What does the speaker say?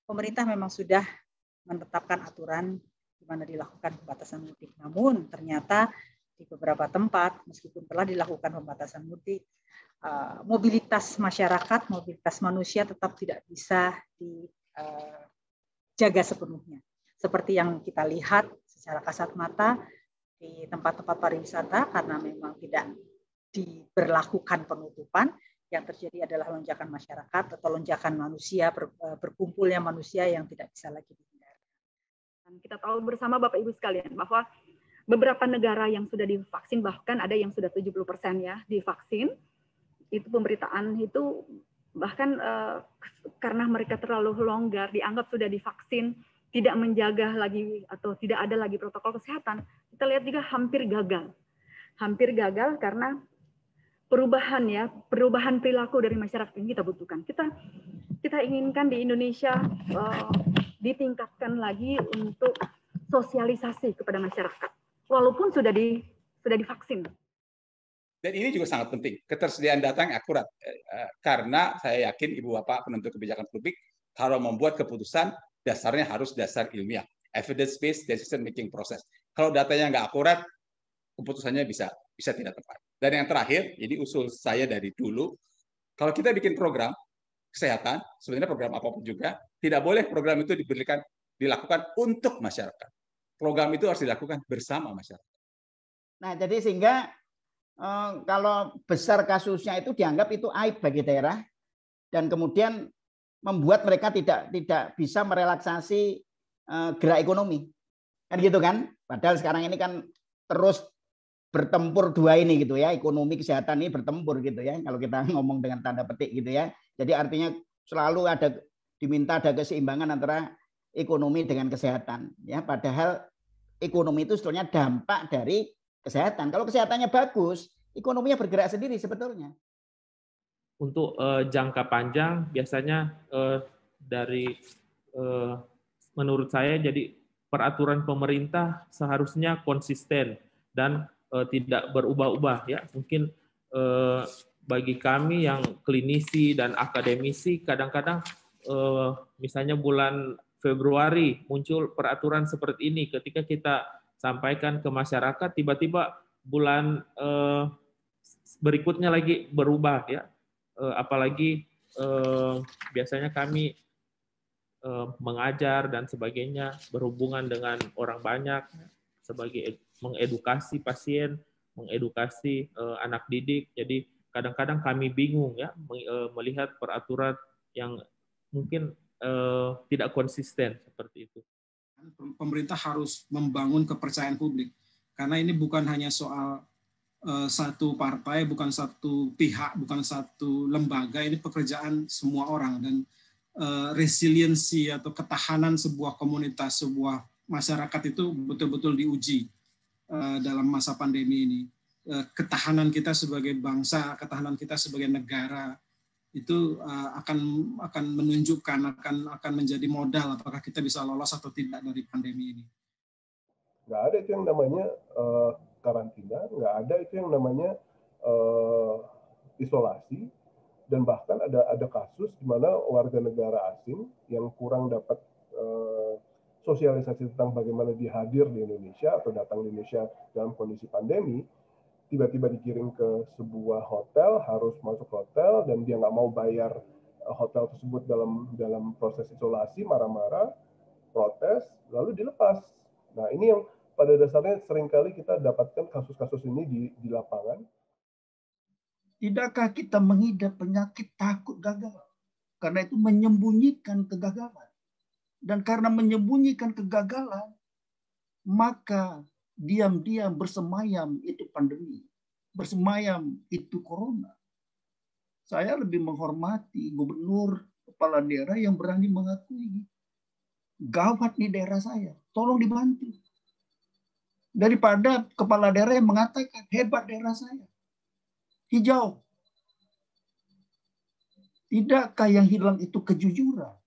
pemerintah memang sudah menetapkan aturan di mana dilakukan pembatasan mudik. Namun ternyata di beberapa tempat, meskipun telah dilakukan pembatasan mudik, mobilitas masyarakat, mobilitas manusia tetap tidak bisa dijaga sepenuhnya. Seperti yang kita lihat secara kasat mata di tempat-tempat pariwisata, karena memang tidak diberlakukan penutupan, yang terjadi adalah lonjakan masyarakat atau lonjakan manusia, berkumpulnya manusia yang tidak bisa lagi dihindari. Kita tahu bersama Bapak Ibu sekalian bahwa beberapa negara yang sudah divaksin, bahkan ada yang sudah 70% ya divaksin, itu pemberitaan itu bahkan karena mereka terlalu longgar, dianggap sudah divaksin, tidak menjaga lagi atau tidak ada lagi protokol kesehatan, kita lihat juga hampir gagal. Hampir gagal karena perubahan perilaku dari masyarakat yang kita butuhkan. Kita inginkan di Indonesia ditingkatkan lagi untuk sosialisasi kepada masyarakat, walaupun sudah divaksin. Dan ini juga sangat penting, ketersediaan data yang akurat. Karena saya yakin Ibu Bapak penentu kebijakan publik, kalau membuat keputusan, dasarnya harus dasar ilmiah, evidence-based decision making process. Kalau datanya nggak akurat, keputusannya bisa tidak tepat. Dan yang terakhir, jadi usul saya dari dulu, kalau kita bikin program kesehatan, sebenarnya program apapun juga, tidak boleh program itu dilakukan untuk masyarakat. Program itu harus dilakukan bersama masyarakat. Nah, jadi sehingga kalau besar kasusnya itu dianggap itu aib bagi daerah, dan kemudian membuat mereka tidak bisa merelaksasi gerak ekonomi, kan gitu kan? Padahal sekarang ini kan terus bertempur dua ini gitu ya, ekonomi kesehatan ini bertempur gitu ya, kalau kita ngomong dengan tanda petik gitu ya. Jadi artinya selalu diminta ada keseimbangan antara ekonomi dengan kesehatan ya, padahal ekonomi itu sebetulnya dampak dari kesehatan. Kalau kesehatannya bagus, ekonominya bergerak sendiri sebetulnya. Untuk jangka panjang biasanya menurut saya jadi peraturan pemerintah seharusnya konsisten dan tidak berubah-ubah ya. Mungkin bagi kami yang klinisi dan akademisi kadang-kadang misalnya bulan Februari muncul peraturan seperti ini, ketika kita sampaikan ke masyarakat tiba-tiba bulan berikutnya lagi berubah ya. Apalagi biasanya kami mengajar dan sebagainya berhubungan dengan orang banyak sebagai mengedukasi pasien, mengedukasi anak didik. Jadi kadang-kadang kami bingung ya melihat peraturan yang mungkin tidak konsisten seperti itu. Pemerintah harus membangun kepercayaan publik, karena ini bukan hanya soal satu partai, bukan satu pihak, bukan satu lembaga, ini pekerjaan semua orang, dan resiliensi atau ketahanan sebuah komunitas, sebuah masyarakat itu betul-betul diuji dalam masa pandemi ini. Ketahanan kita sebagai bangsa, ketahanan kita sebagai negara itu akan menunjukkan, akan menjadi modal apakah kita bisa lolos atau tidak dari pandemi ini. Nggak ada itu yang namanya karantina, nggak ada itu yang namanya isolasi, dan bahkan ada kasus di mana warga negara asing yang kurang dapat sosialisasi tentang bagaimana dia hadir di Indonesia atau datang di Indonesia dalam kondisi pandemi, tiba-tiba dikirim ke sebuah hotel, harus masuk hotel, dan dia nggak mau bayar hotel tersebut dalam proses isolasi, marah-marah, protes, lalu dilepas. Nah, ini yang pada dasarnya seringkali kita dapatkan kasus-kasus ini di lapangan. Tidakkah kita mengidap penyakit takut gagal? Karena itu menyembunyikan kegagalan. Dan karena menyembunyikan kegagalan, maka diam-diam bersemayam itu pandemi. Bersemayam itu corona. Saya lebih menghormati gubernur, kepala daerah yang berani mengakui, gawat nih daerah saya, tolong dibantu. Daripada kepala daerah yang mengatakan, hebat daerah saya, hijau. Tidakkah yang hilang itu kejujuran?